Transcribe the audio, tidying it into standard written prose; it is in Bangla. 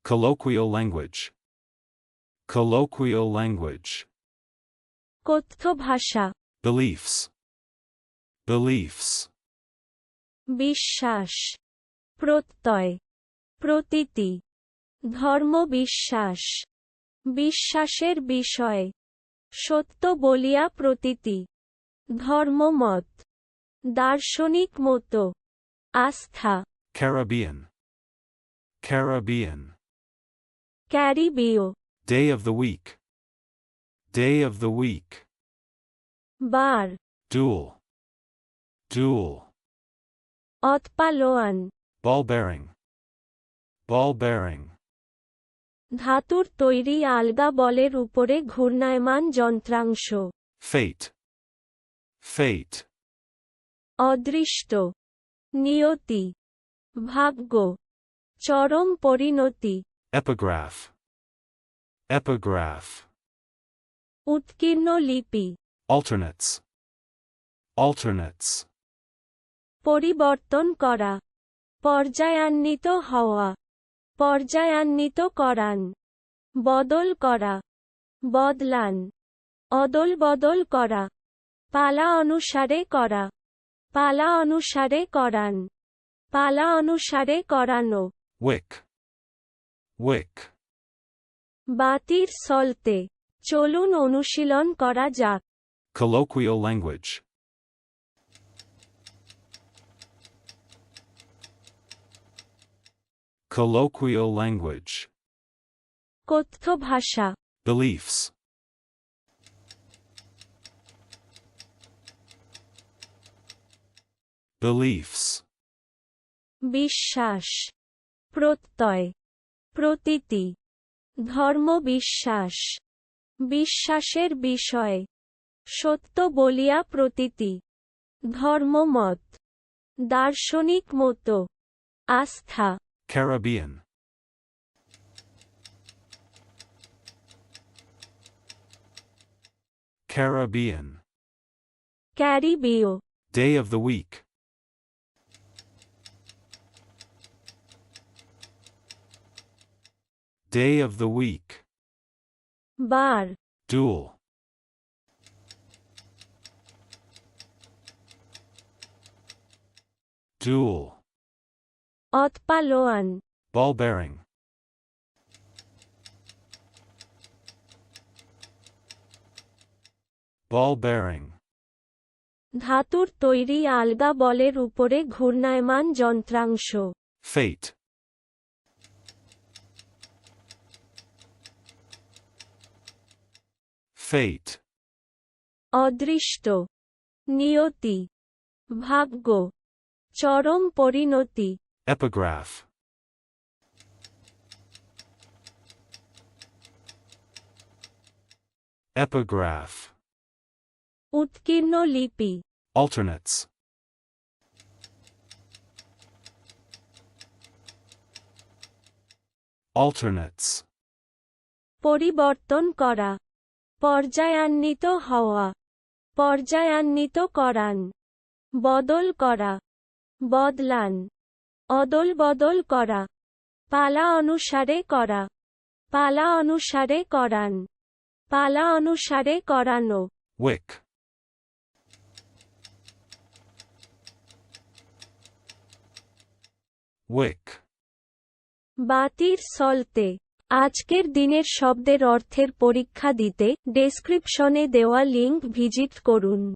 Colloquial language. Colloquial language. কথ্য ভাষা, Beliefs. Beliefs. বিশ্বাস, প্রত্যয়, প্রতীতি, ধর্মবিশ্বাস, বিশ্বাসের বিষয়, সত্য বলিয়া প্রতীতি, ধর্মমত, দার্শনিক মত, আস্থা, Caribbean. Caribbean. ক্যারিবীয়, Day of the week. Day of the week. Bar, Duel. Duel. অতপালোয়ান, Ball bearing. Ball bearing. ধাতুর তৈরি আলগা বলের উপরে ঘূর্ণায়মান যন্ত্রাংশ, Fate. Fate. অদৃষ্ট, নিয়তি, ভাগ্য, চরম পরিণতি, Epigraph. Epigraph. উৎকীর্ণ লিপি, Alternates. Alternates. পরিবর্তন করা, পর্যায়ান্বিত হওয়া, পর্যায়ান্বিত করান, বদল করা, বদলান, অদলবদল করা, পালা অনুসারে করা, পালা অনুসারে করান, পালা অনুসারে করানো, Wick. Wick. বাতির সলতে, চলুন অনুশীলন করা যাক। Colloquial language. Colloquial language. কথ্য ভাষা, Beliefs. Beliefs. বিশ্বাস, প্রত্যয়, প্রতীতি, ধর্মবিশ্বাস, বিশ্বাসের বিষয়, সত্য বলিয়া প্রতীতি, ধর্মমত, দার্শনিক মত, আস্থা, Caribbean. Caribbean. ক্যারিবীয়, Day of the week. Day of the week. Bar, Duel. Duel. অতপালোয়ান, Ball bearing. Ball bearing. ধাতুর তৈরি আলগা বলের উপরে ঘূর্ণায়মান যন্ত্রাংশ, Fate. Fate. অদৃষ্ট, নিয়তি, ভাগ্য, চরম পরিণতি, Epigraph. Epigraph. উৎকীর্ণ লিপি, Alternates. Alternates. পরিবর্তন করা, পর্যায়ান্বিত হওয়া, পর্যায়ান্বিত করান, বদল করা, বদলান, অদলবদল করা, পালা অনুসারে করা, পালা অনুসারে করান, পালা অনুসারে করানো, Wick. Wick. বাতির সলতে। আজকের দিনের শব্দের অর্থের পরীক্ষা দিতে ডেসক্রিপশনে দেওয়া লিংক ভিজিট করুন।